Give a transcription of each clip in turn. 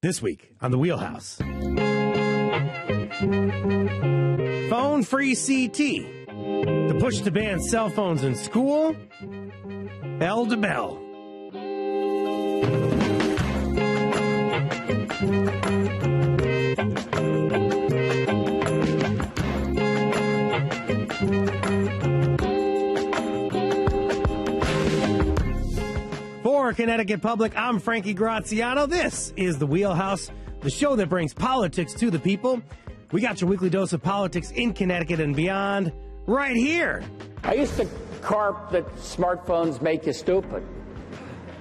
This week on The Wheelhouse. Phone-free CT. The push to ban cell phones in school. Bell to bell. For Connecticut Public, I'm Frankie Graziano. This is The Wheelhouse, the show that brings politics to the people. We got your weekly dose of politics in Connecticut and beyond right here. I used to carp that smartphones make you stupid.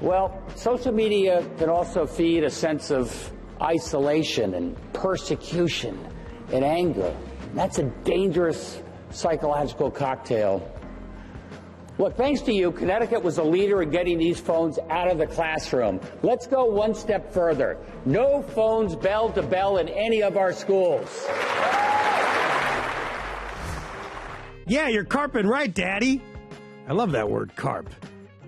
Well, social media can also feed a sense of isolation and persecution and anger. That's a dangerous psychological cocktail. Look, thanks to you, Connecticut was a leader in getting these phones out of the classroom. Let's go one step further. No phones bell to bell in any of our schools. Yeah, you're carping right, Daddy. I love that word, carp.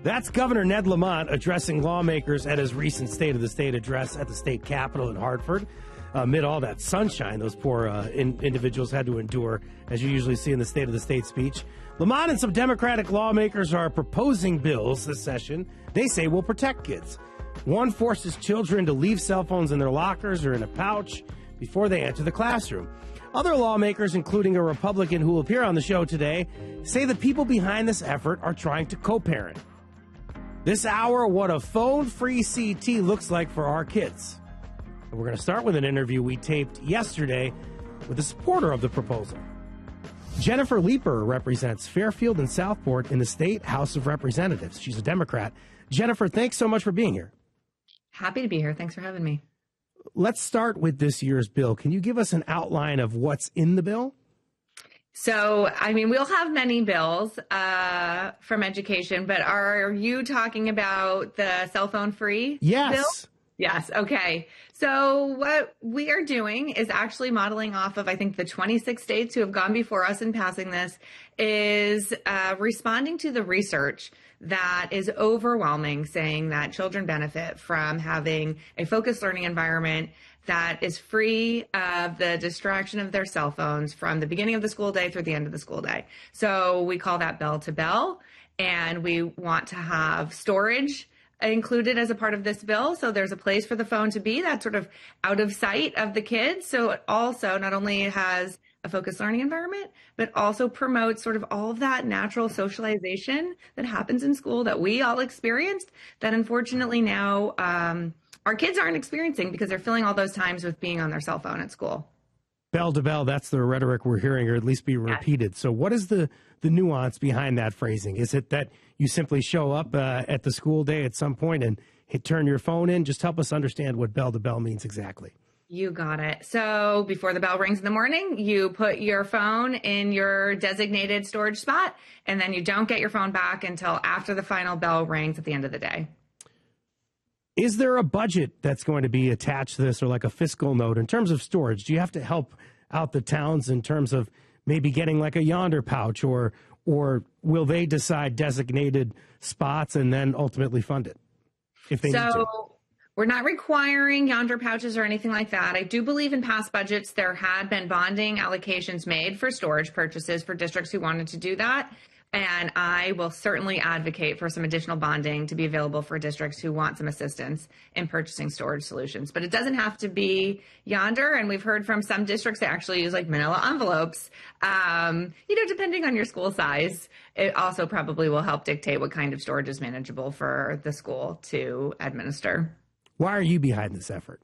That's Governor Ned Lamont addressing lawmakers at his recent State of the State address at the state capitol in Hartford. Amid all that sunshine those poor individuals had to endure, as you usually see in the State of the State speech. Lamont and some Democratic lawmakers are proposing bills this session they say will protect kids. One forces children to leave cell phones in their lockers or in a pouch before they enter the classroom. Other lawmakers, including a Republican who will appear on the show today, say the people behind this effort are trying to co-parent. This hour, what a phone-free CT looks like for our kids. And we're going to start with an interview we taped yesterday with a supporter of the proposal. Jennifer Leeper represents Fairfield and Southport in the State House of Representatives. She's a Democrat. Jennifer, thanks so much for being here. Happy to be here. Thanks for having me. Let's start with this year's bill. Can you give us an outline of what's in the bill? So, we'll have many bills from education, but are you talking about the cell phone free Yes. bill? Yes. Okay. So what we are doing is actually modeling off of, I think, the 26 states who have gone before us in passing this, is responding to the research that is overwhelming, saying that children benefit from having a focused learning environment that is free of the distraction of their cell phones from the beginning of the school day through the end of the school day. So we call that bell to bell, and we want to have storage included as a part of this bill. So there's a place for the phone to be that's sort of out of sight of the kids. So it also not only has a focused learning environment, but also promotes sort of all of that natural socialization that happens in school that we all experienced that unfortunately now our kids aren't experiencing because they're filling all those times with being on their cell phone at school. Bell to bell, that's the rhetoric we're hearing, or at least be repeated. Yes. So what is the nuance behind that phrasing? Is it that you simply show up at the school day at some point and turn your phone in? Just help us understand what bell to bell means exactly. You got it. So before the bell rings in the morning, you put your phone in your designated storage spot, and then you don't get your phone back until after the final bell rings at the end of the day. Is there a budget that's going to be attached to this, or like a fiscal note in terms of storage? Do you have to help out the towns in terms of maybe getting like a Yonder pouch, or will they decide designated spots and then ultimately fund it if they need to? So we're not requiring Yonder pouches or anything like that. I do believe in past budgets there had been bonding allocations made for storage purchases for districts who wanted to do that. And I will certainly advocate for some additional bonding to be available for districts who want some assistance in purchasing storage solutions. But it doesn't have to be Yonder. And we've heard from some districts that actually use like manila envelopes. Depending on your school size, it also probably will help dictate what kind of storage is manageable for the school to administer. Why are you behind this effort?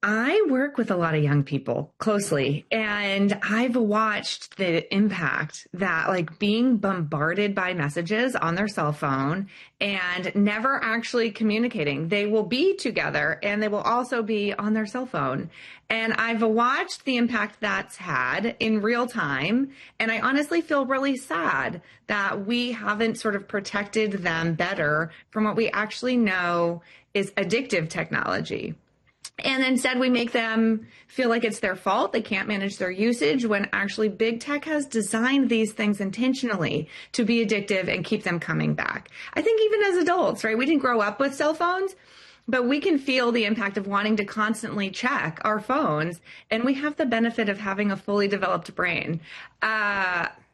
I work with a lot of young people closely, and I've watched the impact that like being bombarded by messages on their cell phone and never actually communicating. They will be together and they will also be on their cell phone. And I've watched the impact that's had in real time. And I honestly feel really sad that we haven't sort of protected them better from what we actually know is addictive technology. And instead we make them feel like it's their fault. They can't manage their usage when actually big tech has designed these things intentionally to be addictive and keep them coming back. I think even as adults, right? We didn't grow up with cell phones. but we can feel the impact of wanting to constantly check our phones, and we have the benefit of having a fully developed brain.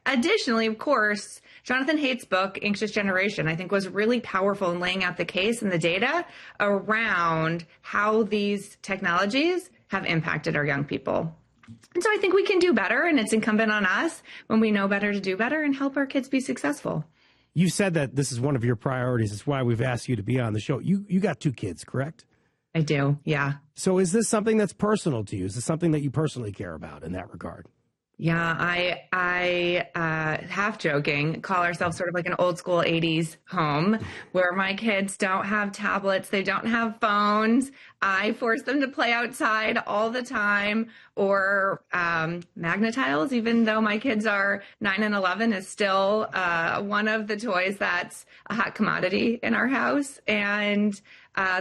Additionally, of course, Jonathan Haidt's book, Anxious Generation, I think was really powerful in laying out the case and the data around how these technologies have impacted our young people. And so I think we can do better, and it's incumbent on us when we know better to do better and help our kids be successful. You said that this is one of your priorities. It's why we've asked you to be on the show. You got 2 kids, correct? I do, yeah. So is this something that's personal to you? Is this something that you personally care about in that regard? Yeah, I half joking, call ourselves sort of like an old school 80s home where my kids don't have tablets. They don't have phones. I force them to play outside all the time, or Magna-Tiles, even though my kids are 9 and 11, is still one of the toys that's a hot commodity in our house. And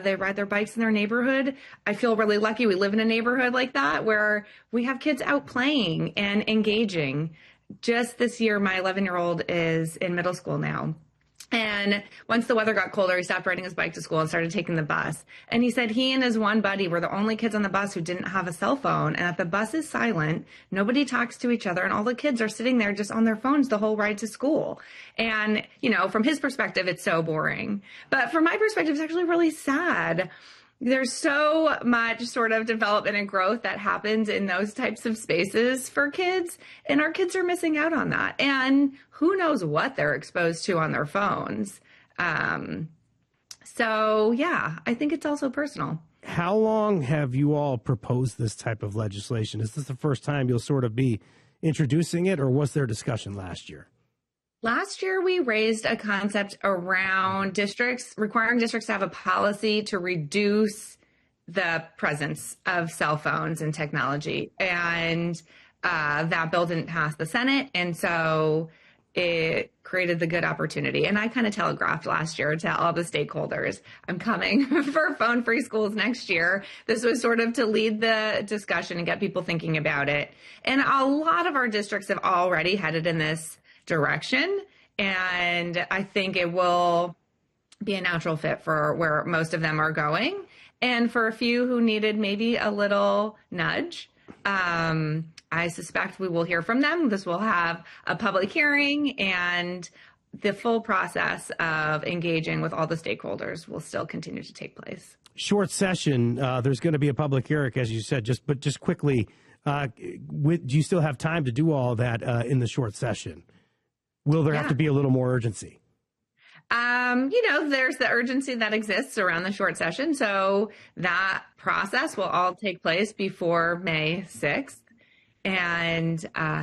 they ride their bikes in their neighborhood. I feel really lucky. We live in a neighborhood like that where we have kids out playing and engaging. Just this year, my 11-year-old is in middle school now. And once the weather got colder, he stopped riding his bike to school and started taking the bus. And he said he and his one buddy were the only kids on the bus who didn't have a cell phone. And if the bus is silent, nobody talks to each other, and all the kids are sitting there just on their phones the whole ride to school. And, you know, from his perspective, it's so boring. But from my perspective, it's actually really sad. There's so much sort of development and growth that happens in those types of spaces for kids, and our kids are missing out on that. And who knows what they're exposed to on their phones. So, yeah, I think it's also personal. How long have you all proposed this type of legislation? Is this the first time you'll sort of be introducing it, or was there discussion last year? Last year, we raised a concept around districts, requiring districts to have a policy to reduce the presence of cell phones and technology. And that bill didn't pass the Senate. And so it created the good opportunity. And I kind of telegraphed last year to all the stakeholders, I'm coming for phone-free schools next year. This was sort of to lead the discussion and get people thinking about it. And a lot of our districts have already headed in this direction, and I think it will be a natural fit for where most of them are going. And for a few who needed maybe a little nudge, I suspect we will hear from them. This will have a public hearing, and the full process of engaging with all the stakeholders will still continue to take place. Short session, there's going to be a public hearing, as you said, just quickly, do you still have time to do all that in the short session? Will there have to be a little more urgency? There's the urgency that exists around the short session. So that process will all take place before May 6th. And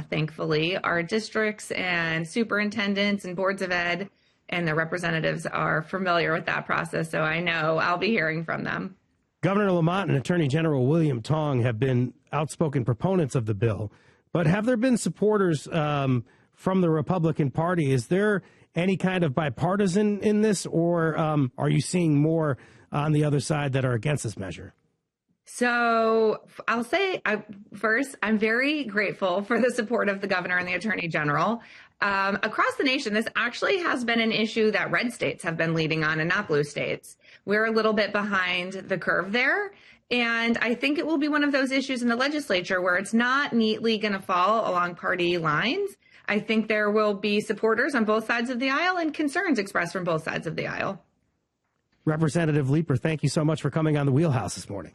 thankfully, our districts and superintendents and boards of ed and their representatives are familiar with that process. So I know I'll be hearing from them. Governor Lamont and Attorney General William Tong have been outspoken proponents of the bill. But have there been supporters from the Republican Party? Is there any kind of bipartisan in this, or are you seeing more on the other side that are against this measure? So I'll say first, I'm very grateful for the support of the governor and the attorney general. Across the nation, this actually has been an issue that red states have been leading on and not blue states. We're a little bit behind the curve there. And I think it will be one of those issues in the legislature where it's not neatly going to fall along party lines. I think there will be supporters on both sides of the aisle and concerns expressed from both sides of the aisle. Representative Leeper, thank you so much for coming on the Wheelhouse this morning.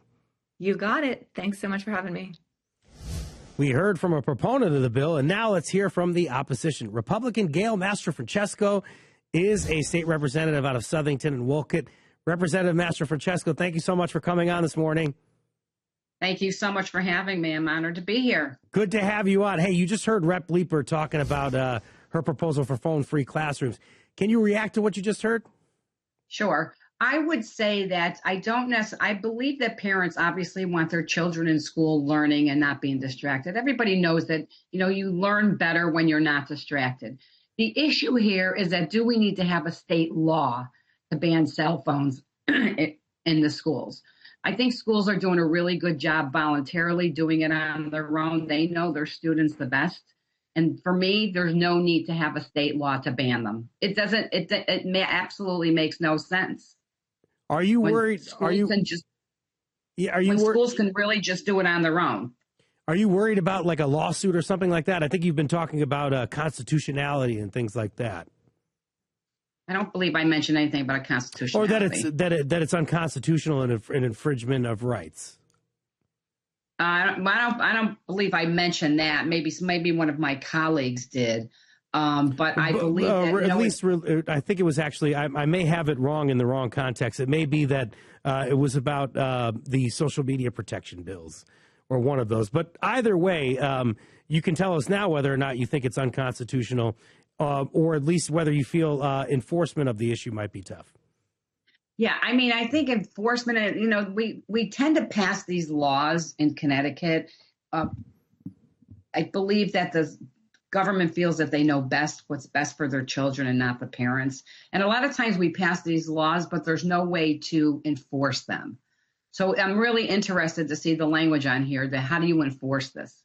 You got it. Thanks so much for having me. We heard from a proponent of the bill, and now let's hear from the opposition. Republican Gail Mastrofrancesco is a state representative out of Southington and Wolcott. Representative Mastrofrancesco, thank you so much for coming on this morning. Thank you so much for having me. I'm honored to be here. Good to have you on. Hey, you just heard Rep. Leeper talking about her proposal for phone-free classrooms. Can you react to what you just heard? Sure. I would say that I believe that parents obviously want their children in school learning and not being distracted. Everybody knows that, you learn better when you're not distracted. The issue here is that do we need to have a state law to ban cell phones in the schools? I think schools are doing a really good job voluntarily doing it on their own. They know their students the best. And for me, there's no need to have a state law to ban them. It absolutely makes no sense. Are you worried? When schools can really just do it on their own? Are you worried about like a lawsuit or something like that? I think you've been talking about constitutionality and things like that. I don't believe I mentioned anything about constitutionality. Or that it's unconstitutional and an infringement of rights. I don't believe I mentioned that. Maybe one of my colleagues did. But I believe that, at least I think it was actually, I may have it wrong in the wrong context. It may be that it was about the social media protection bills or one of those. But either way, you can tell us now whether or not you think it's unconstitutional or at least whether you feel enforcement of the issue might be tough. Yeah, I mean, I think enforcement, we tend to pass these laws in Connecticut. I believe that the government feels that they know best what's best for their children and not the parents. And a lot of times we pass these laws, but there's no way to enforce them. So I'm really interested to see the language on here that how do you enforce this?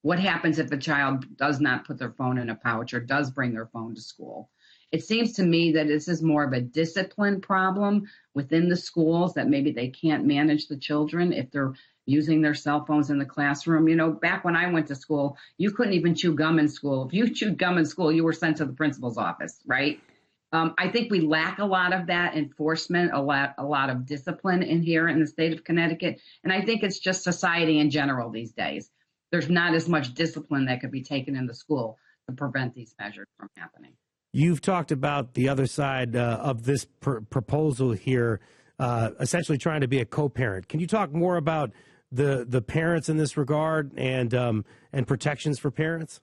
What happens if a child does not put their phone in a pouch or does bring their phone to school? It seems to me that this is more of a discipline problem within the schools, that maybe they can't manage the children if they're using their cell phones in the classroom. Back when I went to school, you couldn't even chew gum in school. If you chewed gum in school, you were sent to the principal's office, right? I think we lack a lot of that enforcement, a lot of discipline in here in the state of Connecticut. And I think it's just society in general these days. There's not as much discipline that could be taken in the school to prevent these measures from happening. You've talked about the other side of this proposal here, essentially trying to be a co-parent. Can you talk more about the parents in this regard and protections for parents?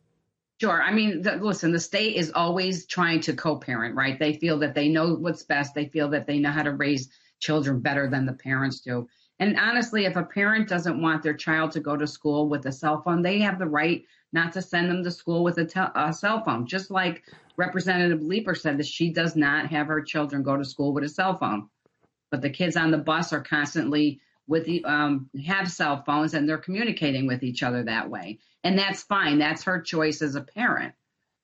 Sure. I mean, listen, the state is always trying to co-parent, right? They feel that they know what's best. They feel that they know how to raise children better than the parents do. And honestly, if a parent doesn't want their child to go to school with a cell phone, they have the right not to send them to school with a cell phone. Just like Representative Leeper said that she does not have her children go to school with a cell phone. But the kids on the bus are constantly have cell phones, and they're communicating with each other that way. And that's fine. That's her choice as a parent.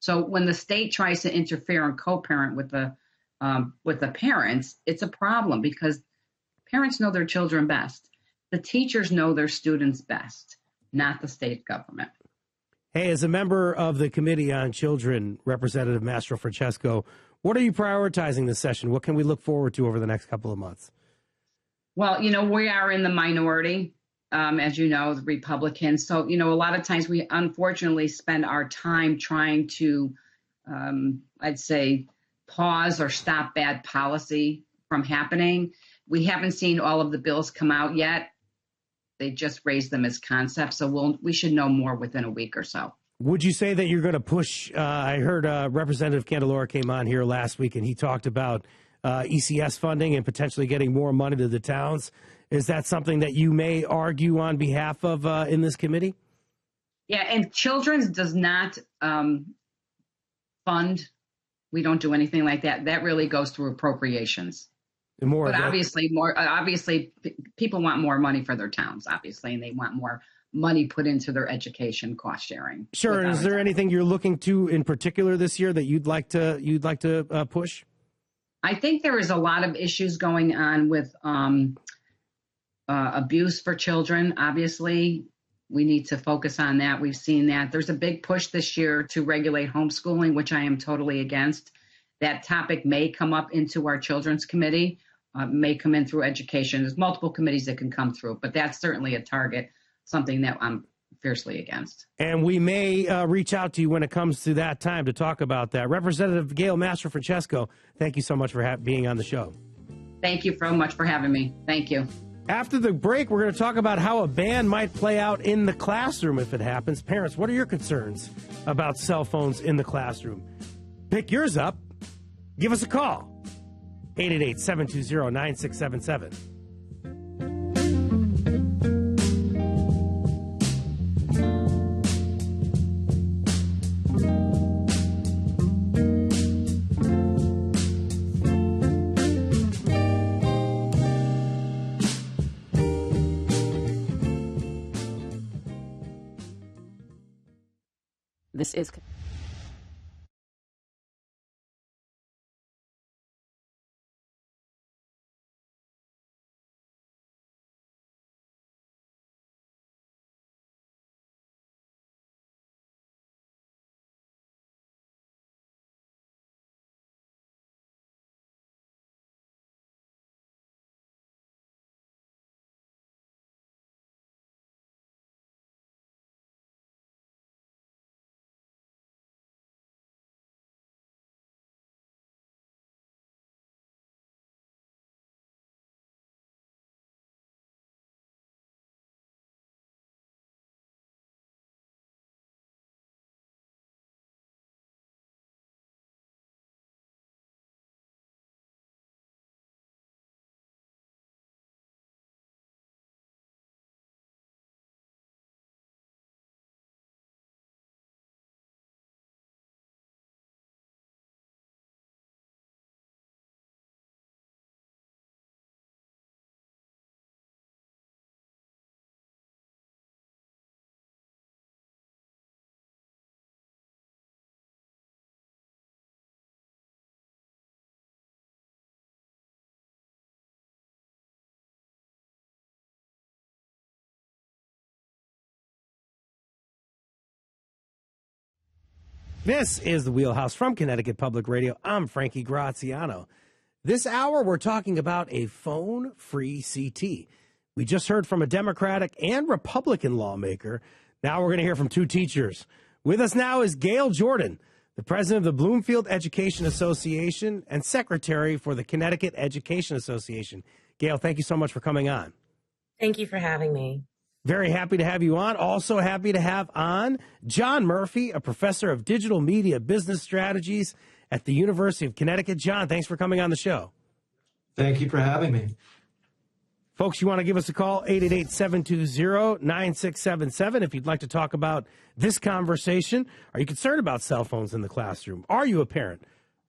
So when the state tries to interfere and co-parent with the parents, it's a problem because parents know their children best. The teachers know their students best, not the state government. Hey, as a member of the Committee on Children, Representative Mastrofrancesco, what are you prioritizing this session? What can we look forward to over the next couple of months? Well, we are in the minority, as you know, the Republicans. So, a lot of times we unfortunately spend our time trying to, I'd say, pause or stop bad policy from happening. We haven't seen all of the bills come out yet. They just raised them as concepts. So we should know more within a week or so. Would you say that you're going to push? I heard Representative Candelora came on here last week and he talked about ECS funding and potentially getting more money to the towns. Is that something that you may argue on behalf of in this committee? Yeah, and Children's does not fund. We don't do anything like that. That really goes through appropriations. But obviously, people want more money for their towns, obviously, and they want more money put into their education cost sharing. Sure. And is there anything you're looking to in particular this year that you'd like to push? I think there is a lot of issues going on with abuse for children. Obviously, we need to focus on that. We've seen that. There's a big push this year to regulate homeschooling, which I am totally against. That topic may come up into our Children's Committee, may come in through education. There's multiple committees that can come through, but that's certainly a target, something that I'm fiercely against. And we may reach out to you when it comes to that time to talk about that. Representative Gail Mastrofrancesco, thank you so much for being on the show. Thank you so much for having me. Thank you. After the break, we're going to talk about how a ban might play out in the classroom if it happens. Parents, what are your concerns about cell phones in the classroom? Pick yours up. Give us a call. 888-720-9677. This is This is the Wheelhouse from Connecticut Public Radio. I'm Frankie Graziano. This hour, we're talking about a phone-free CT. We just heard from a Democratic and Republican lawmaker. Now we're going to hear from two teachers. With us now is Gail Jordan, the president of the Bloomfield Education Association and secretary for the Connecticut Education Association. Gail, thank you so much for coming on. Thank you for having me. Very happy to have you on. Also happy to have on John Murphy, a professor of digital media business strategies at the University of Connecticut. John, thanks for coming on the show. Thank you for having me. Folks, you want to give us a call, 888-720-9677, if you'd like to talk about this conversation. Are you concerned about cell phones in the classroom? Are you a parent?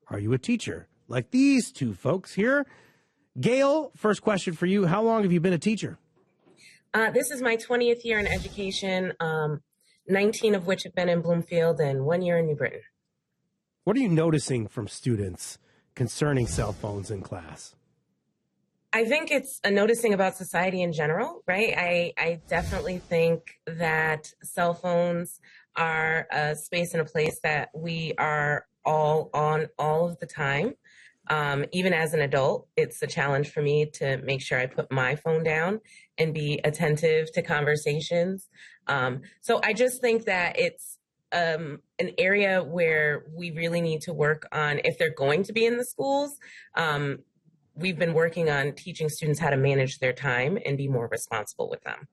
Are you a teacher? Like these two folks here. Gail, first question for you. How long have you been a teacher? This is my 20th year in education, 19 of which have been in Bloomfield and 1 year in New Britain. What are you noticing from students concerning cell phones in class? I think it's a noticing about society in general, right? I definitely think that cell phones are a space and a place that we are all on all of the time. Even as an adult, it's a challenge for me to make sure I put my phone down and be attentive to conversations. So I just think that it's an area where we really need to work on, if they're going to be in the schools. We've been working on teaching students how to manage their time and be more responsible with them.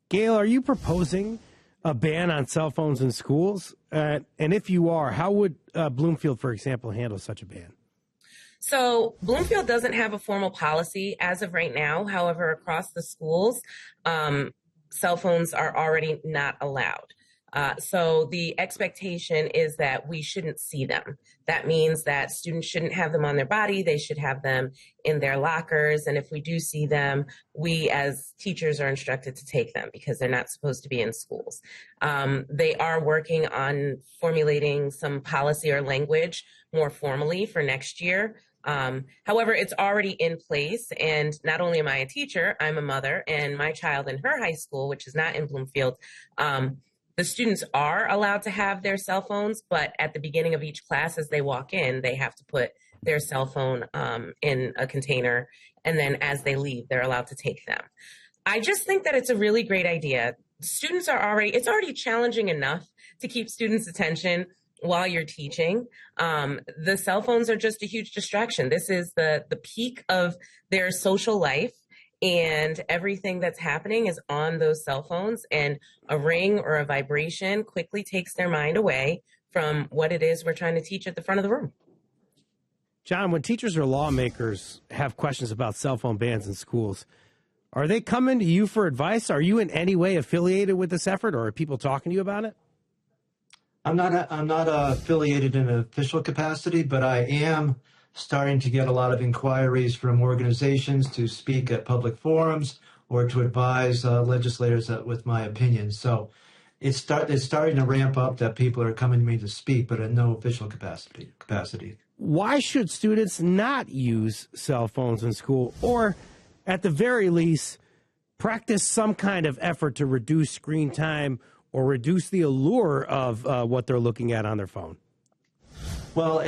Gail, are you proposing a ban on cell phones in schools? And if you are, how would Bloomfield, for example, handle such a ban? So Bloomfield doesn't have a formal policy as of right now. However, across the schools, cell phones are already not allowed. So the expectation is that we shouldn't see them. That means that students shouldn't have them on their body. They should have them in their lockers. And if we do see them, we as teachers are instructed to take them because they're not supposed to be in schools. They are working on formulating some policy or language more formally for next year. However, it's already in place. And not only am I a teacher, I'm a mother, and my child in her high school, which is not in Bloomfield, the students are allowed to have their cell phones, but at the beginning of each class as they walk in, they have to put their cell phone in a container. And then as they leave, they're allowed to take them. I just think that it's a really great idea. Students are it's already challenging enough to keep students' attention while you're teaching. The cell phones are just a huge distraction. This is the peak of their social life. And everything that's happening is on those cell phones, and a ring or a vibration quickly takes their mind away from what it is we're trying to teach at the front of the room. John, when teachers or lawmakers have questions about cell phone bans in schools, are they coming to you for advice? Are you in any way affiliated with this effort, or are people talking to you about it? I'm not affiliated in an official capacity, but I am starting to get a lot of inquiries from organizations to speak at public forums or to advise legislators with my opinions. So it's starting to ramp up that people are coming to me to speak, but in no official capacity. Why should students not use cell phones in school, or at the very least, practice some kind of effort to reduce screen time or reduce the allure of what they're looking at on their phone? Well,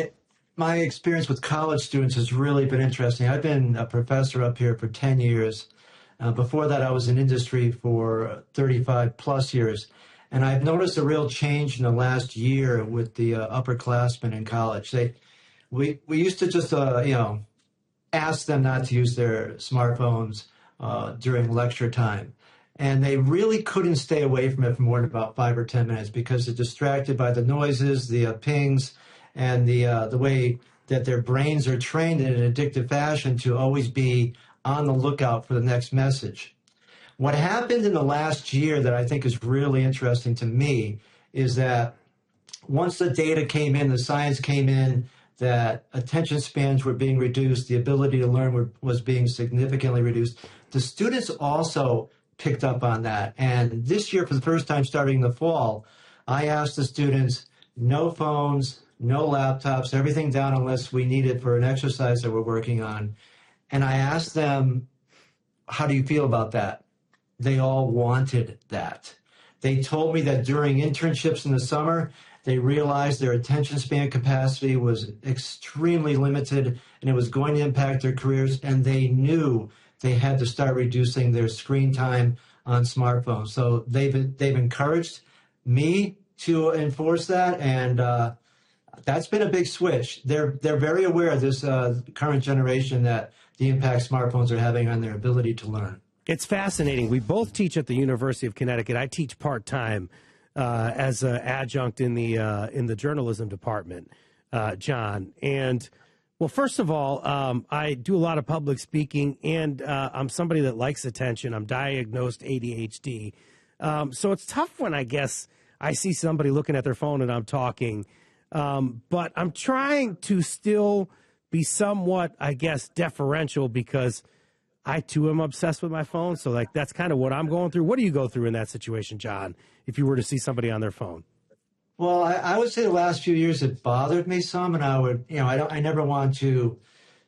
my experience with college students has really been interesting. I've been a professor up here for 10 years. Before that, I was in industry for 35 plus years. And I've noticed a real change in the last year with the upperclassmen in college. We used to just, ask them not to use their smartphones during lecture time. And they really couldn't stay away from it for more than about 5 or 10 minutes because they're distracted by the noises, the pings, and the way that their brains are trained in an addictive fashion to always be on the lookout for the next message. What happened in the last year that I think is really interesting to me is that once the data came in, the science came in, that attention spans were being reduced, the ability to learn was being significantly reduced. The students also picked up on that. And this year, for the first time starting in the fall, I asked the students, no phones, no laptops, everything down unless we need it for an exercise that we're working on. And I asked them, how do you feel about that? They all wanted that. They told me that during internships in the summer, they realized their attention span capacity was extremely limited and it was going to impact their careers. And they knew they had to start reducing their screen time on smartphones. So they've encouraged me to enforce that. And that's been a big switch. They're very aware of this current generation that the impact smartphones are having on their ability to learn. It's fascinating. We both teach at the University of Connecticut. I teach part-time as an adjunct in the journalism department, John. And, well, first of all, I do a lot of public speaking, and I'm somebody that likes attention. I'm diagnosed ADHD. So it's tough when, I guess, I see somebody looking at their phone and I'm talking. But I'm trying to still be somewhat, I guess, deferential because I, too, am obsessed with my phone. So, like, that's kind of what I'm going through. What do you go through in that situation, John, if you were to see somebody on their phone? Well, I would say the last few years it bothered me some, and I would, I never want to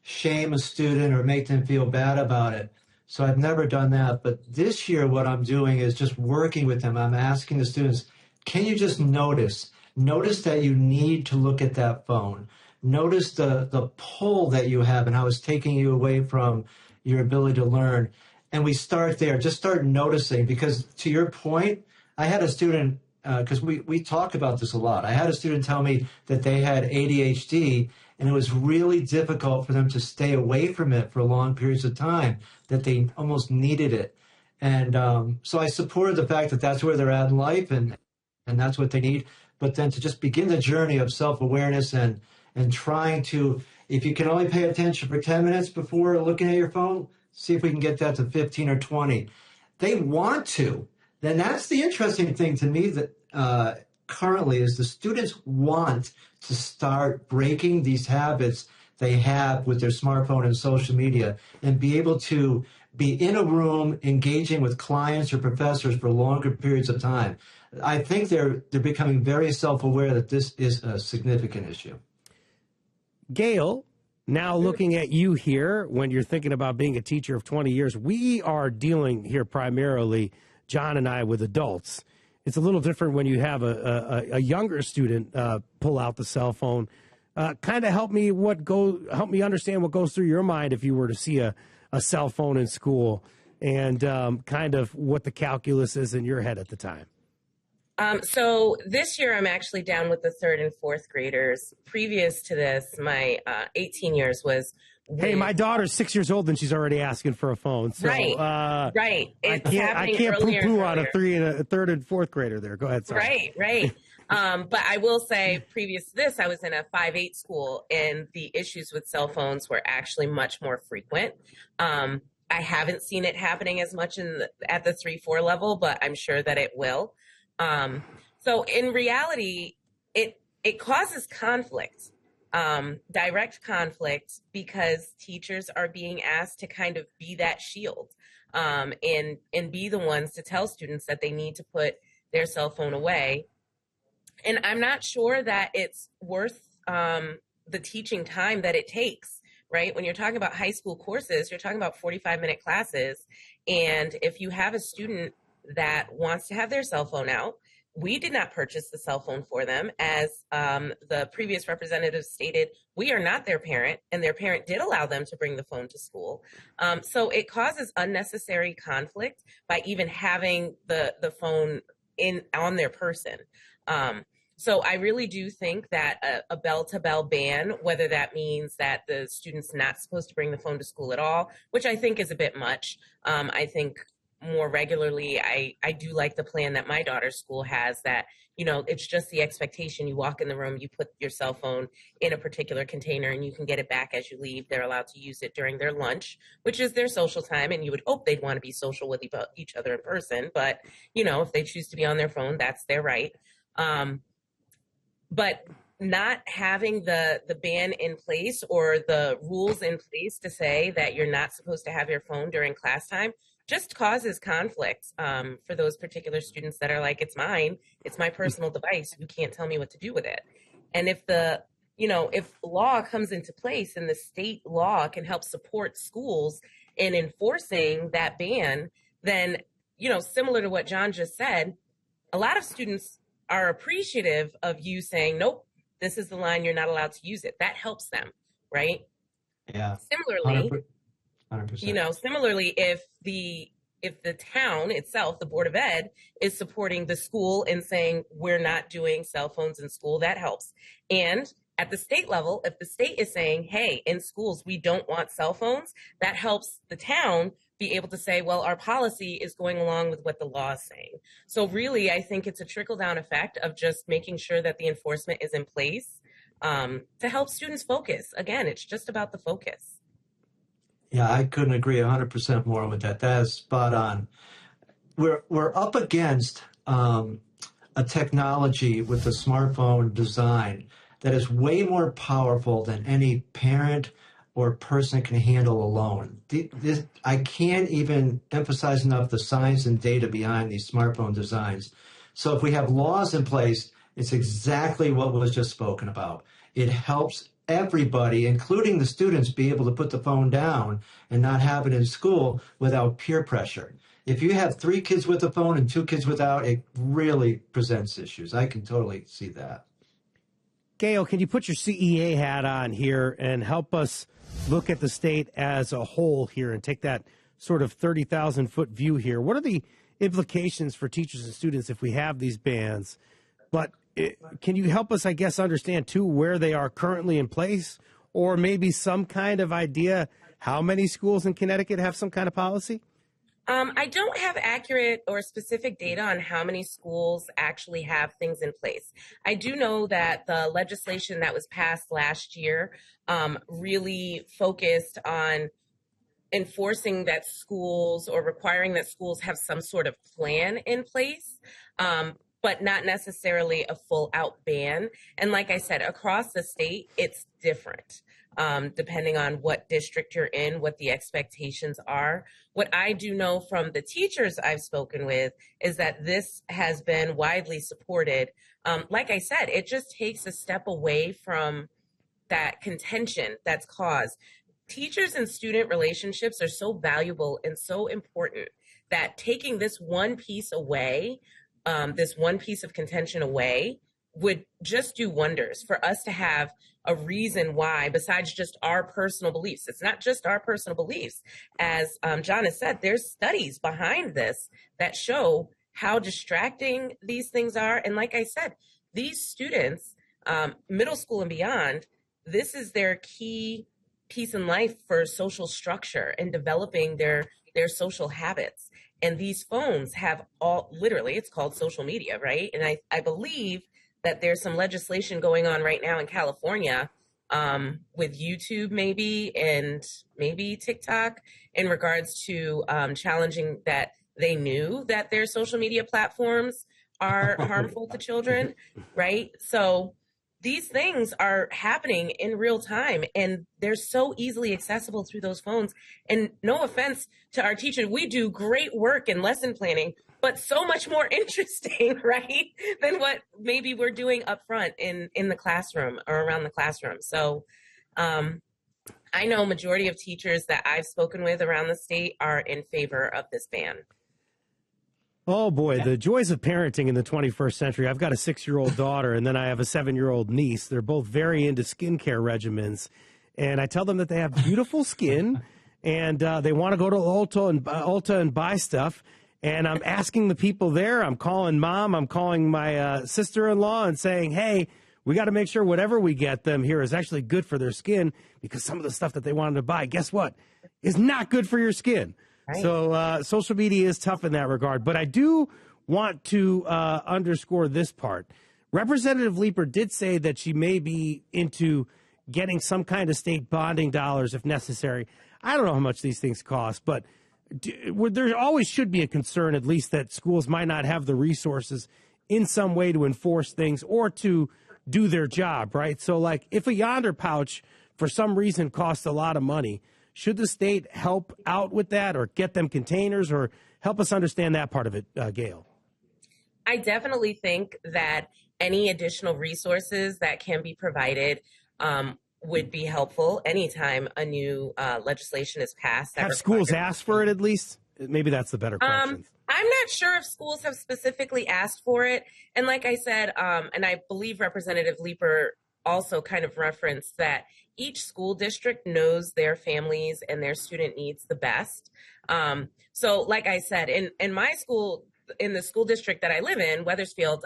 shame a student or make them feel bad about it. So I've never done that. But this year, what I'm doing is just working with them. I'm asking the students, can you just notice that you need to look at that phone? Notice the pull that you have and how it's taking you away from your ability to learn. And we start there. Just start noticing, because to your point, I had a student, because we talk about this a lot. I had a student tell me that they had ADHD, and it was really difficult for them to stay away from it for long periods of time, that they almost needed it. And so I supported the fact that that's where they're at in life, and that's what they need. But then to just begin the journey of self-awareness and trying to, if you can only pay attention for 10 minutes before looking at your phone, see if we can get that to 15 or 20. They want to. Then that's the interesting thing to me that currently is the students want to start breaking these habits they have with their smartphone and social media and be able to be in a room engaging with clients or professors for longer periods of time. I think they're becoming very self-aware that this is a significant issue. Gail, now looking at you here, when you're thinking about being a teacher of 20 years, we are dealing here primarily, John and I, with adults. It's a little different when you have a younger student pull out the cell phone. Kind of help me understand what goes through your mind if you were to see a cell phone in school, and kind of what the calculus is in your head at the time. So this year I'm actually down with the 3rd and 4th graders. Previous to this, my 18 years was. Hey, my daughter's 6 years old and she's already asking for a phone. So, right. I can't poo-poo on a 3rd and 4th grader there. Go ahead. Sorry. Right. But I will say, previous to this, I was in a 5-8 school, and the issues with cell phones were actually much more frequent. I haven't seen it happening as much at the 3-4 level, but I'm sure that it will. So in reality, it causes conflict, direct conflict, because teachers are being asked to kind of be that shield, and be the ones to tell students that they need to put their cell phone away. And I'm not sure that it's worth the teaching time that it takes, right? When you're talking about high school courses, you're talking about 45-minute classes. And if you have a student that wants to have their cell phone out, we did not purchase the cell phone for them. As the previous representative stated, we are not their parent, and their parent did allow them to bring the phone to school. So it causes unnecessary conflict by even having the phone on their person. So I really do think that a bell-to-bell ban, whether that means that the student's not supposed to bring the phone to school at all, which I think is a bit much. I think more regularly, I do like the plan that my daughter's school has, that, it's just the expectation. You walk in the room, you put your cell phone in a particular container, and you can get it back as you leave. They're allowed to use it during their lunch, which is their social time. And you would hope they'd want to be social with each other in person. But, if they choose to be on their phone, that's their right. But not having the ban in place or the rules in place to say that you're not supposed to have your phone during class time just causes conflict for those particular students that are like, it's mine, it's my personal device, you can't tell me what to do with it. And if if law comes into place and the state law can help support schools in enforcing that ban, then, similar to what John just said, a lot of students are appreciative of you saying, nope, this is the line, you're not allowed to use it. That helps them, right? Yeah. Similarly, 100%. Similarly, if the town itself, the Board of Ed, is supporting the school and saying we're not doing cell phones in school, that helps. And at the state level, if the state is saying, hey, in schools, we don't want cell phones, that helps the town be able to say, well, our policy is going along with what the law is saying. So really, I think it's a trickle-down effect of just making sure that the enforcement is in place to help students focus. Again, it's just about the focus. Yeah, I couldn't agree 100% more with that. That is spot on. We're up against a technology with the smartphone design that is way more powerful than any parent or person can handle alone. I can't even emphasize enough the science and data behind these smartphone designs. So if we have laws in place, it's exactly what was just spoken about. It helps everybody, including the students, be able to put the phone down and not have it in school without peer pressure. If you have 3 kids with a phone and 2 kids without, it really presents issues. I can totally see that. Gail, can you put your CEA hat on here and help us look at the state as a whole here and take that sort of 30,000-foot view here? What are the implications for teachers and students if we have these bans? But can you help us, I guess, understand, too, where they are currently in place, or maybe some kind of idea how many schools in Connecticut have some kind of policy? I don't have accurate or specific data on how many schools actually have things in place. I do know that the legislation that was passed last year really focused on enforcing that schools or requiring that schools have some sort of plan in place, but not necessarily a full out ban. And like I said, across the state, it's different. Depending on what district you're in, what the expectations are. What I do know from the teachers I've spoken with is that this has been widely supported. Like I said, it just takes a step away from that contention that's caused. Teachers and student relationships are so valuable and so important that taking this one piece away, this one piece of contention away, would just do wonders for us to have a reason why, besides just our personal beliefs. It's not just our personal beliefs. As John has said, there's studies behind this that show how distracting these things are. And like I said, these students, middle school and beyond, this is their key piece in life for social structure and developing their social habits. And these phones have literally, it's called social media, right? And I believe that there's some legislation going on right now in California with YouTube maybe, and maybe TikTok, in regards to challenging that they knew that their social media platforms are harmful to children, right? So these things are happening in real time, and they're so easily accessible through those phones. And no offense to our teachers, we do great work in lesson planning, but so much more interesting, right, than what maybe we're doing up front in the classroom or around the classroom. So I know majority of teachers that I've spoken with around the state are in favor of this ban. Oh, boy, the joys of parenting in the 21st century. I've got a 6-year-old daughter, and then I have a 7-year-old niece. They're both very into skincare regimens, and I tell them that they have beautiful skin, and they want to go to Ulta and buy stuff. And I'm asking the people there, I'm calling mom, I'm calling my sister-in-law and saying, hey, we got to make sure whatever we get them here is actually good for their skin, because some of the stuff that they wanted to buy, guess what, is not good for your skin. Right. So social media is tough in that regard. But I do want to underscore this part. Representative Leeper did say that she may be into getting some kind of state bonding dollars if necessary. I don't know how much these things cost, but there always should be a concern, at least, that schools might not have the resources in some way to enforce things or to do their job, right? So, like, if a Yonder pouch for some reason costs a lot of money, should the state help out with that or get them containers, or help us understand that part of it, Gail? I definitely think that any additional resources that can be provided would be helpful anytime a new legislation is passed. Have schools asked for it at least? Maybe that's the better question. I'm not sure if schools have specifically asked for it. And like I said, and I believe Representative Leeper also kind of referenced that each school district knows their families and their student needs the best. So like I said, in my school, in the school district that I live in, Wethersfield,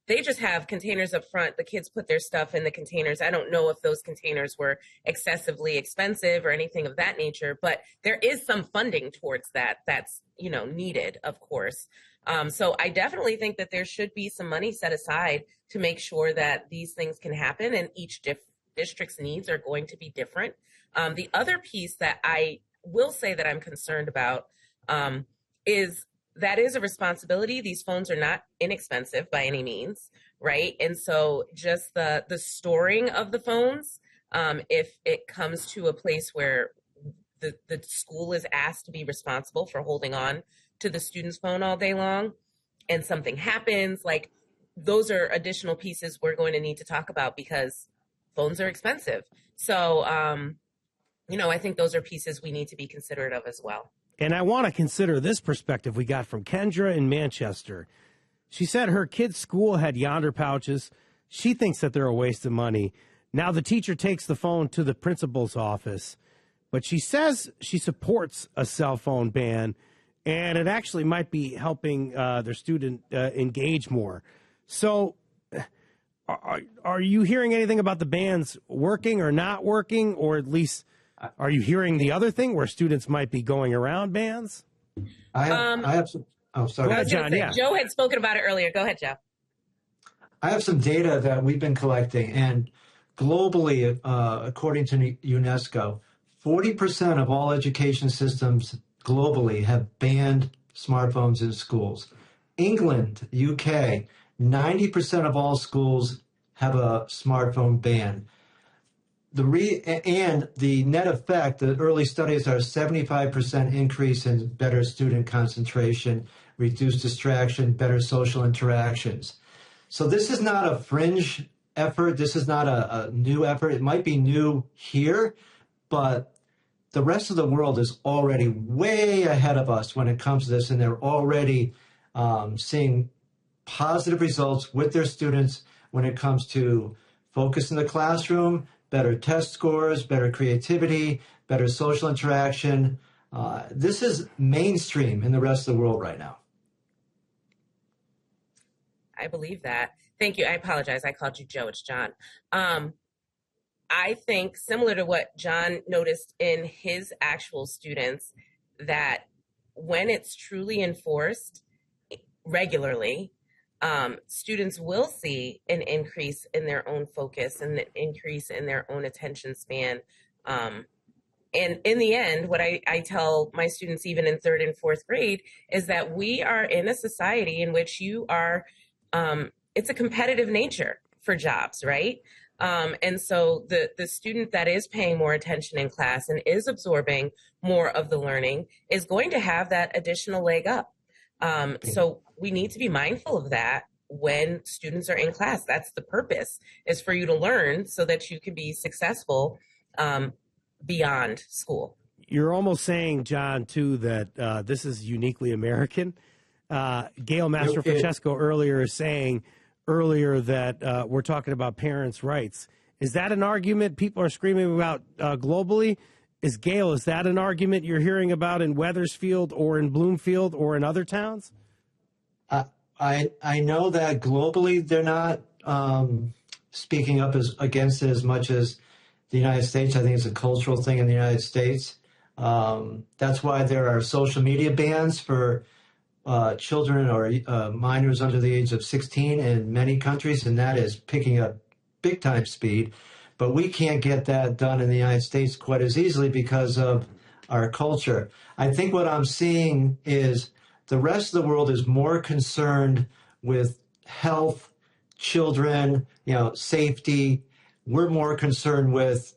they just have containers up front. The kids put their stuff in the containers. I don't know if those containers were excessively expensive or anything of that nature, but there is some funding towards that that's, needed, of course. So I definitely think that there should be some money set aside to make sure that these things can happen, and each district's needs are going to be different. The other piece that I will say that I'm concerned about is that is a responsibility. These phones are not inexpensive by any means, right? And so just the storing of the phones, if it comes to a place where the school is asked to be responsible for holding on to the student's phone all day long and something happens, like those are additional pieces we're going to need to talk about because phones are expensive. So, I think those are pieces we need to be considerate of as well. And I want to consider this perspective we got from Kendra in Manchester. She said her kid's school had Yonder pouches. She thinks that they're a waste of money. Now the teacher takes the phone to the principal's office, but she says she supports a cell phone ban, and it actually might be helping their student engage more. So are you hearing anything about the bans working or not working, or at least are you hearing the other thing where students might be going around bans? I have some. Oh, sorry. Go ahead, John. Yeah. Joe had spoken about it earlier. Go ahead, Joe. I have some data that we've been collecting, and globally, according to UNESCO, 40% of all education systems globally have banned smartphones in schools. England, UK, 90% of all schools have a smartphone ban. And the net effect, the early studies are 75% increase in better student concentration, reduced distraction, better social interactions. So this is not a fringe effort. This is not a new effort. It might be new here, but the rest of the world is already way ahead of us when it comes to this, and they're already seeing positive results with their students when it comes to focus in the classroom, better test scores, better creativity, better social interaction. This is mainstream in the rest of the world right now. I believe that. Thank you. I apologize. I called you Joe. It's John. I think similar to what John noticed in his actual students, that when it's truly enforced regularly, students will see an increase in their own focus and an increase in their own attention span. And in the end, what I tell my students, even in 3rd and 4th grade, is that we are in a society in which you are, it's a competitive nature for jobs, right? And so the student that is paying more attention in class and is absorbing more of the learning is going to have that additional leg up. So we need to be mindful of that when students are in class. That's the purpose, is for you to learn so that you can be successful beyond school. You're almost saying, John, too, that this is uniquely American. Gail Mastrofrancesco earlier is saying that we're talking about parents' rights. Is that an argument people are screaming about globally? Is that an argument you're hearing about in Wethersfield or in Bloomfield or in other towns? I know that globally they're not speaking up against it as much as the United States. I think it's a cultural thing in the United States. That's why there are social media bans for children or minors under the age of 16 in many countries, and that is picking up big time speed. But we can't get that done in the United States quite as easily because of our culture. I think what I'm seeing is the rest of the world is more concerned with health, children, safety. We're more concerned with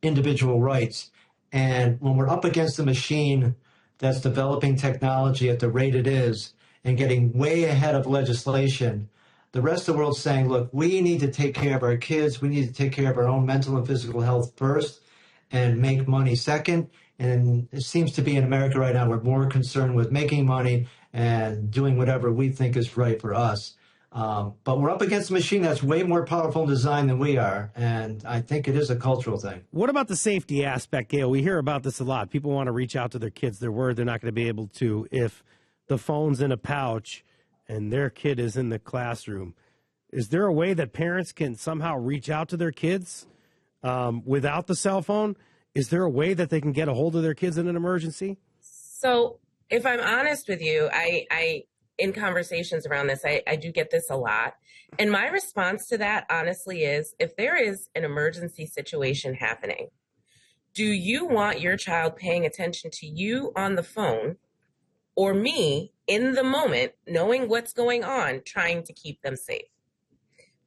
individual rights. And when we're up against a machine that's developing technology at the rate it is and getting way ahead of legislation, the rest of the world's saying, look, we need to take care of our kids. We need to take care of our own mental and physical health first and make money second. And it seems to be in America right now, we're more concerned with making money and doing whatever we think is right for us. But we're up against a machine that's way more powerful in design than we are. And I think it is a cultural thing. What about the safety aspect, Gail? We hear about this a lot. People want to reach out to their kids. They're worried they're not going to be able to if the phone's in a pouch and their kid is in the classroom. Is there a way that parents can somehow reach out to their kids without the cell phone? Is there a way that they can get a hold of their kids in an emergency? So if I'm honest with you, I in conversations around this, I do get this a lot. And my response to that, honestly, is if there is an emergency situation happening, do you want your child paying attention to you on the phone or me in the moment, knowing what's going on, trying to keep them safe?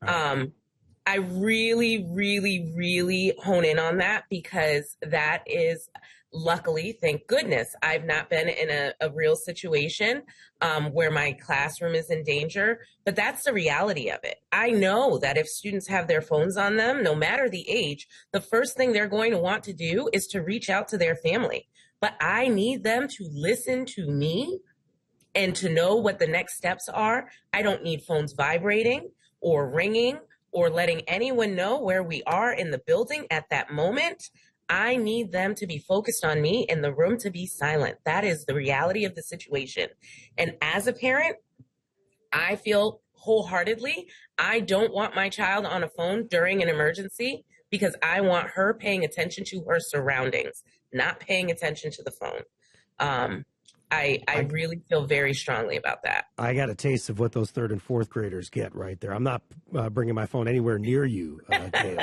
I really, really, really hone in on that because that is, luckily, thank goodness, I've not been in a real situation where my classroom is in danger, but that's the reality of it. I know that if students have their phones on them, no matter the age, the first thing they're going to want to do is to reach out to their family. But I need them to listen to me and to know what the next steps are. I don't need phones vibrating or ringing or letting anyone know where we are in the building at that moment. I need them to be focused on me and the room to be silent. That is the reality of the situation. And as a parent, I feel wholeheartedly, I don't want my child on a phone during an emergency because I want her paying attention to her surroundings, not paying attention to the phone. I really feel very strongly about that. I got a taste of what those third and fourth graders get right there. I'm not bringing my phone anywhere near you, Gail.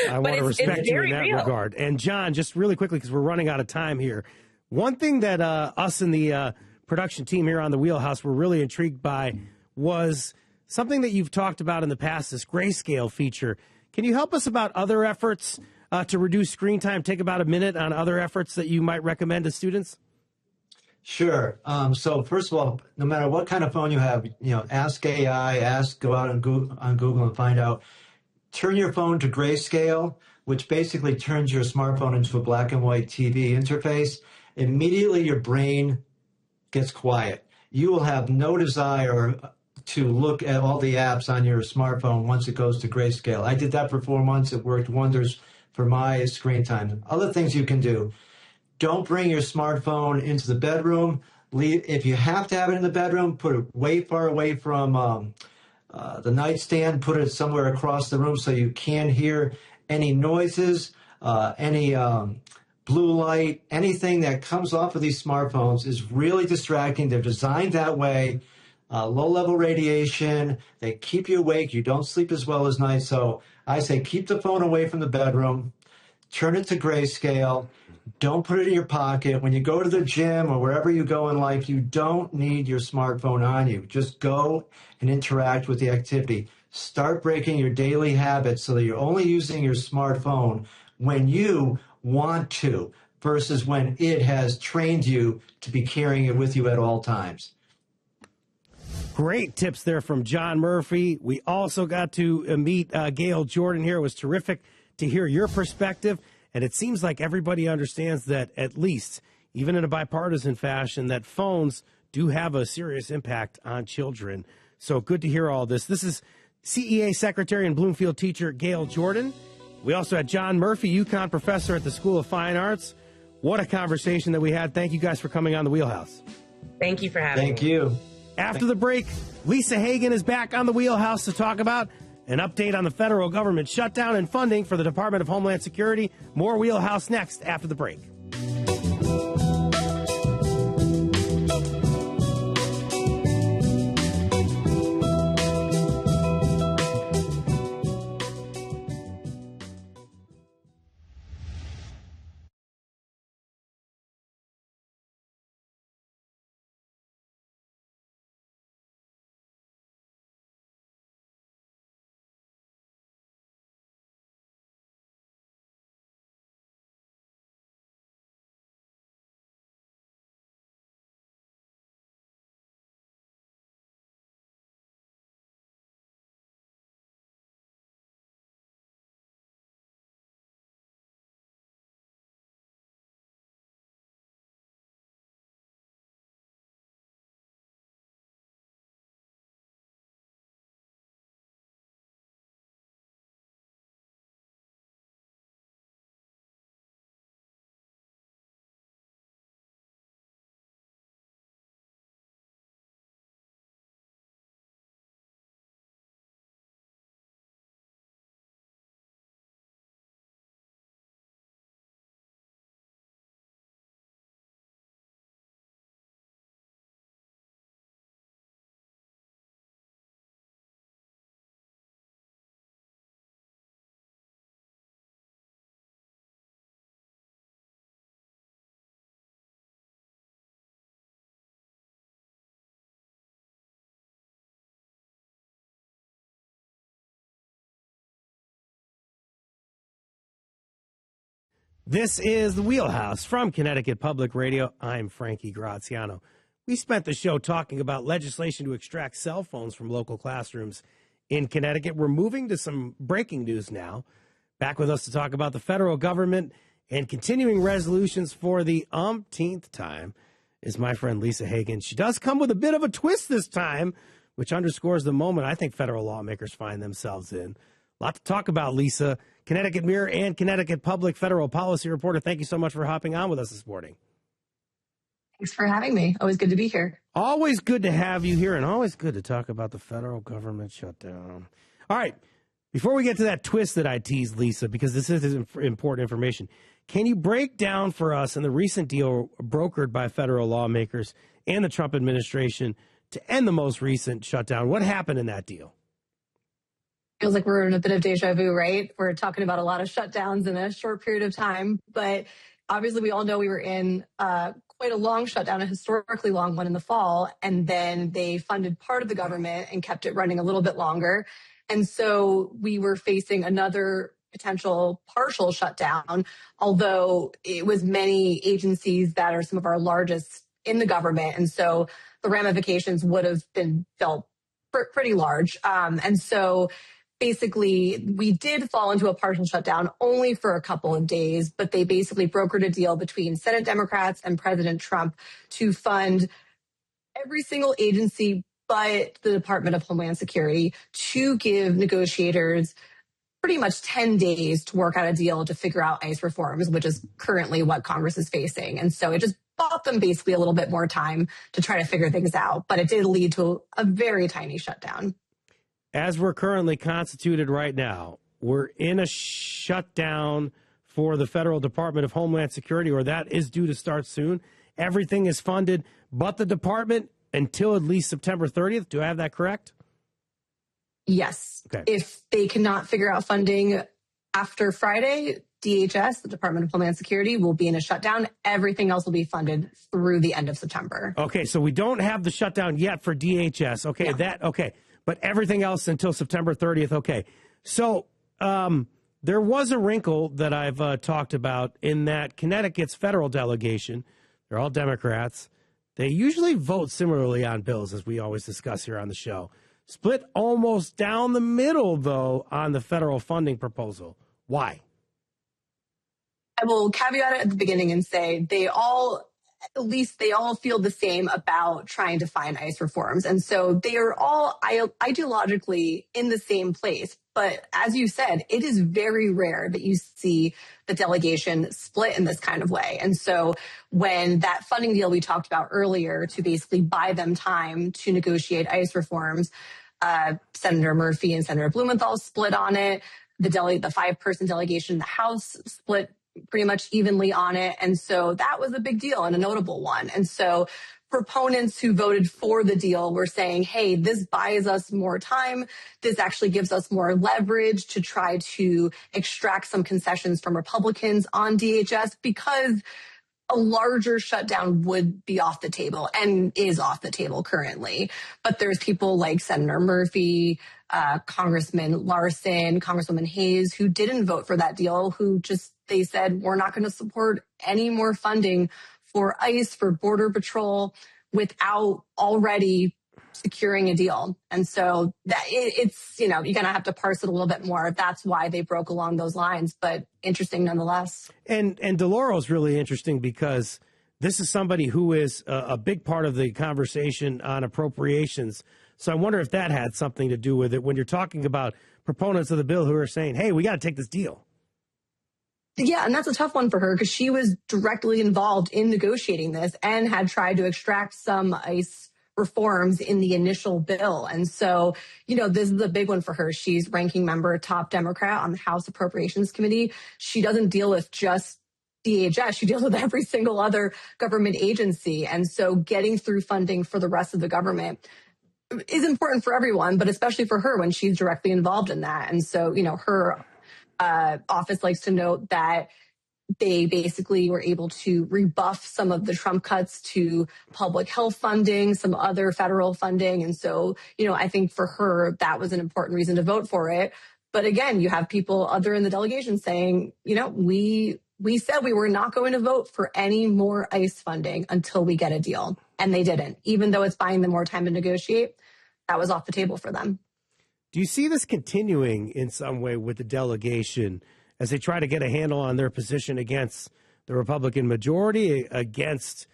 I want to respect you in that regard. And John, just really quickly, because we're running out of time here, one thing that us and the production team here on the Wheelhouse were really intrigued by was something that you've talked about in the past, this grayscale feature. Can you help us about other efforts to reduce screen time? Take about a minute on other efforts that you might recommend to students. Sure. So first of all, no matter what kind of phone you have, ask AI, go out on Google and find out. Turn your phone to grayscale, which basically turns your smartphone into a black and white TV interface. Immediately your brain gets quiet. You will have no desire to look at all the apps on your smartphone once it goes to grayscale. I did that for 4 months. It worked wonders for my screen time. Other things you can do. Don't bring your smartphone into the bedroom. If you have to have it in the bedroom, put it way far away from the nightstand. Put it somewhere across the room so you can't hear any noises, any blue light, anything that comes off of these smartphones is really distracting. They're designed that way. Low-level radiation. They keep you awake. You don't sleep as well as night. So I say keep the phone away from the bedroom. Turn it to grayscale. Don't put it in your pocket. When you go to the gym or wherever you go in life, you don't need your smartphone on you. Just go and interact with the activity. Start breaking your daily habits so that you're only using your smartphone when you want to versus when it has trained you to be carrying it with you at all times. Great tips there from John Murphy. We also got to meet Gail Jordan here. It was terrific to hear your perspective. And it seems like everybody understands that, at least, even in a bipartisan fashion, that phones do have a serious impact on children. So good to hear all this. This is CEA Secretary and Bloomfield teacher Gail Jordan. We also had John Murphy, UConn professor at the School of Fine Arts. What a conversation that we had. Thank you guys for coming on the Wheelhouse. Thank you for having me. Thank you. After the break, Lisa Hagan is back on the Wheelhouse to talk about an update on the federal government shutdown and funding for the Department of Homeland Security. More Wheelhouse next after the break. This is The Wheelhouse from Connecticut Public Radio. I'm Frankie Graziano. We spent the show talking about legislation to extract cell phones from local classrooms in Connecticut. We're moving to some breaking news now. Back with us to talk about the federal government and continuing resolutions for the umpteenth time is my friend Lisa Hagan. She does come with a bit of a twist this time, which underscores the moment I think federal lawmakers find themselves in. A lot to talk about, Lisa. Connecticut Mirror and Connecticut Public federal policy reporter, thank you so much for hopping on with us this morning. Thanks for having me. Always good to be here. Always good to have you here and always good to talk about the federal government shutdown. All right. Before we get to that twist that I teased, Lisa, because this is important information, can you break down for us in the recent deal brokered by federal lawmakers and the Trump administration to end the most recent shutdown? What happened in that deal? Feels like we're in a bit of deja vu, right? We're talking about a lot of shutdowns in a short period of time, but obviously we all know we were in quite a long shutdown, a historically long one in the fall, and then they funded part of the government and kept it running a little bit longer. And so we were facing another potential partial shutdown, although it was many agencies that are some of our largest in the government. And so the ramifications would have been felt pretty large. And so basically, we did fall into a partial shutdown only for a couple of days, but they basically brokered a deal between Senate Democrats and President Trump to fund every single agency but the Department of Homeland Security to give negotiators pretty much 10 days to work out a deal to figure out ICE reforms, which is currently what Congress is facing. And so it just bought them basically a little bit more time to try to figure things out, but it did lead to a very tiny shutdown. As we're currently constituted right now, we're in a shutdown for the Federal Department of Homeland Security, or that is due to start soon. Everything is funded but the department until at least September 30th. Do I have that correct? Yes. Okay. If they cannot figure out funding after Friday, DHS, the Department of Homeland Security, will be in a shutdown. Everything else will be funded through the end of September. Okay, so we don't have the shutdown yet for DHS. Okay, No. But everything else until September 30th. Okay, so there was a wrinkle that I've talked about in that Connecticut's federal delegation, they're all Democrats. They usually vote similarly on bills, as we always discuss here on the show. Split almost down the middle, though, on the federal funding proposal. Why? I will caveat it at the beginning and say they all feel the same about trying to find ICE reforms. And so they are all ideologically in the same place. But as you said, it is very rare that you see the delegation split in this kind of way. And so when that funding deal we talked about earlier to basically buy them time to negotiate ICE reforms, Senator Murphy and Senator Blumenthal split on it. The 5-person delegation in the House split pretty much evenly on it. And so that was a big deal and a notable one. And so proponents who voted for the deal were saying, hey, this buys us more time. This actually gives us more leverage to try to extract some concessions from Republicans on DHS because a larger shutdown would be off the table and is off the table currently. But there's people like Senator Murphy, Congressman Larson, Congresswoman Hayes, who didn't vote for that deal, they said, we're not going to support any more funding for ICE, for Border Patrol, without already securing a deal. And so that it's, you're going to have to parse it a little bit more. That's why they broke along those lines, but interesting nonetheless. And DeLauro is really interesting because this is somebody who is a big part of the conversation on appropriations. So I wonder if that had something to do with it when you're talking about proponents of the bill who are saying, hey, we got to take this deal. Yeah, and that's a tough one for her because she was directly involved in negotiating this and had tried to extract some ICE reforms in the initial bill. And so, this is a big one for her. She's ranking member, top Democrat on the House Appropriations Committee. She doesn't deal with just DHS. She deals with every single other government agency. And so getting through funding for the rest of the government is important for everyone, but especially for her when she's directly involved in that. And so, her office likes to note that they basically were able to rebuff some of the Trump cuts to public health funding, some other federal funding. And so, I think for her, that was an important reason to vote for it. But again, you have people other in the delegation saying, we we said we were not going to vote for any more ICE funding until we get a deal. And they didn't. Even though it's buying them more time to negotiate, that was off the table for them. Do you see this continuing in some way with the delegation as they try to get a handle on their position against the Republican majority, against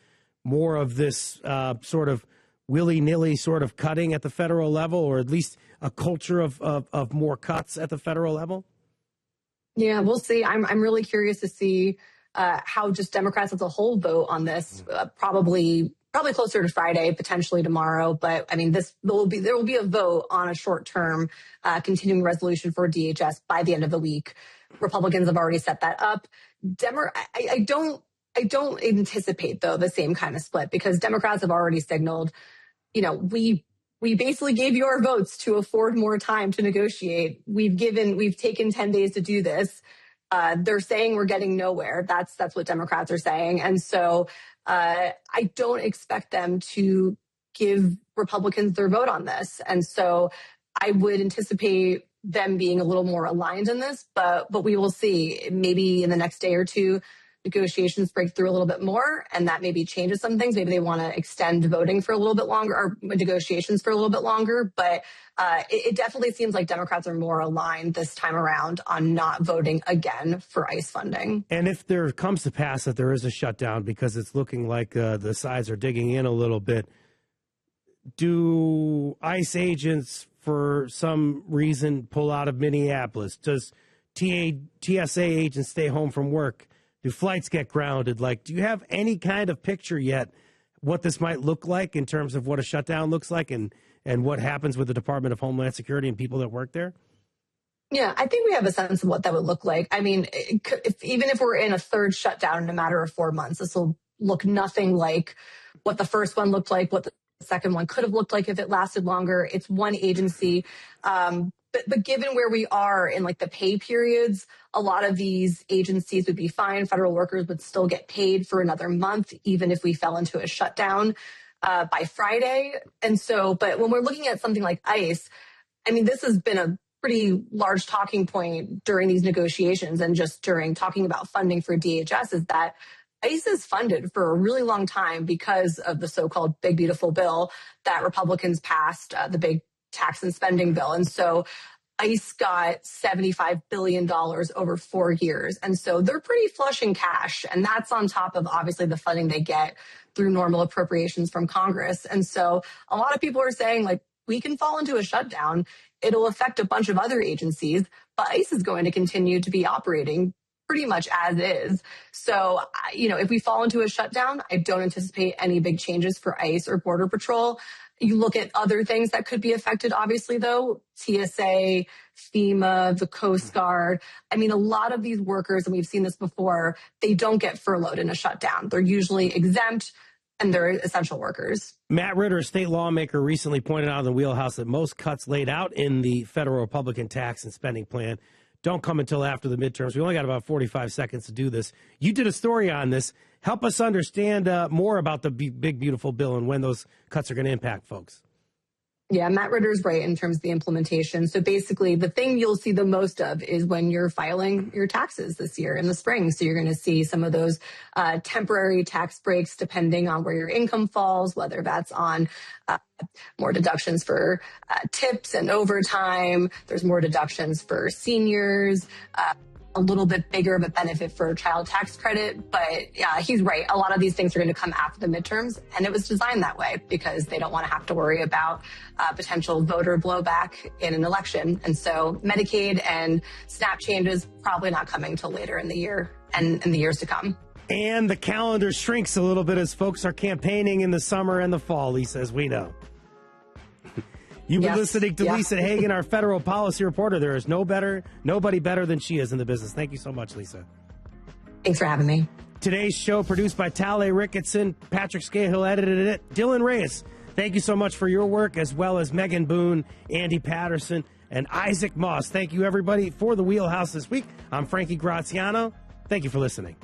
more of this sort of willy-nilly sort of cutting at the federal level, or at least a culture of more cuts at the federal level? Yeah, we'll see. I'm really curious to see how just Democrats as a whole vote on this. Probably closer to Friday, potentially tomorrow. But I mean, there will be a vote on a short-term continuing resolution for DHS by the end of the week. Republicans have already set that up. I don't anticipate though the same kind of split, because Democrats have already signaled, we basically gave you our votes to afford more time to negotiate. We've taken 10 days to do this. They're saying we're getting nowhere. That's what Democrats are saying. And so I don't expect them to give Republicans their vote on this. And so I would anticipate them being a little more aligned in this, but we will see. Maybe in the next day or two, negotiations break through a little bit more, and that maybe changes some things. Maybe they want to extend voting for a little bit longer, or negotiations for a little bit longer. But it definitely seems like Democrats are more aligned this time around on not voting again for ICE funding. And if there comes to pass that there is a shutdown, because it's looking like the sides are digging in a little bit, do ICE agents for some reason pull out of Minneapolis? Does TSA agents stay home from work? Do flights get grounded? Do you have any kind of picture yet what this might look like in terms of what a shutdown looks like and what happens with the Department of Homeland Security and people that work there? Yeah, I think we have a sense of what that would look like. I mean, even if we're in a third shutdown in a matter of 4 months, this will look nothing like what the first one looked like, what the second one could have looked like if it lasted longer. It's one agency. But given where we are in the pay periods, a lot of these agencies would be fine. Federal workers would still get paid for another month, even if we fell into a shutdown by Friday. And so, but when we're looking at something like ICE, I mean, this has been a pretty large talking point during these negotiations and just during talking about funding for DHS, is that ICE is funded for a really long time because of the so-called Big Beautiful Bill that Republicans passed, the big tax and spending bill. And so ICE got $75 billion over 4 years. And so they're pretty flush in cash. And that's on top of obviously the funding they get through normal appropriations from Congress. And so a lot of people are saying we can fall into a shutdown. It'll affect a bunch of other agencies, but ICE is going to continue to be operating pretty much as is. So, if we fall into a shutdown, I don't anticipate any big changes for ICE or Border Patrol. You look at other things that could be affected, obviously, though, TSA, FEMA, the Coast Guard. I mean, a lot of these workers, and we've seen this before, they don't get furloughed in a shutdown. They're usually exempt, and they're essential workers. Matt Ritter, state lawmaker, recently pointed out in the wheelhouse that most cuts laid out in the federal Republican tax and spending plan don't come until after the midterms. We only got about 45 seconds to do this. You did a story on this. Help us understand more about the Big Beautiful Bill and when those cuts are going to impact folks. Yeah, Matt Ritter's right in terms of the implementation. So basically, the thing you'll see the most of is when you're filing your taxes this year in the spring. So you're going to see some of those temporary tax breaks depending on where your income falls, whether that's on more deductions for tips and overtime. There's more deductions for seniors. A little bit bigger of a benefit for child tax credit. But yeah, he's right. A lot of these things are going to come after the midterms, and it was designed that way because they don't want to have to worry about potential voter blowback in an election. And so Medicaid and SNAP changes probably not coming till later in the year and in the years to come. And the calendar shrinks a little bit as folks are campaigning in the summer and the fall, Lisa, as we know. You've been listening to Lisa Hagen, our federal policy reporter. There is nobody better than she is in the business. Thank you so much, Lisa. Thanks for having me. Today's show produced by Tale Ricketson. Patrick Scahill edited it. Dylan Reyes, thank you so much for your work, as well as Megan Boone, Andy Patterson, and Isaac Moss. Thank you, everybody, for the Wheelhouse this week. I'm Frankie Graziano. Thank you for listening.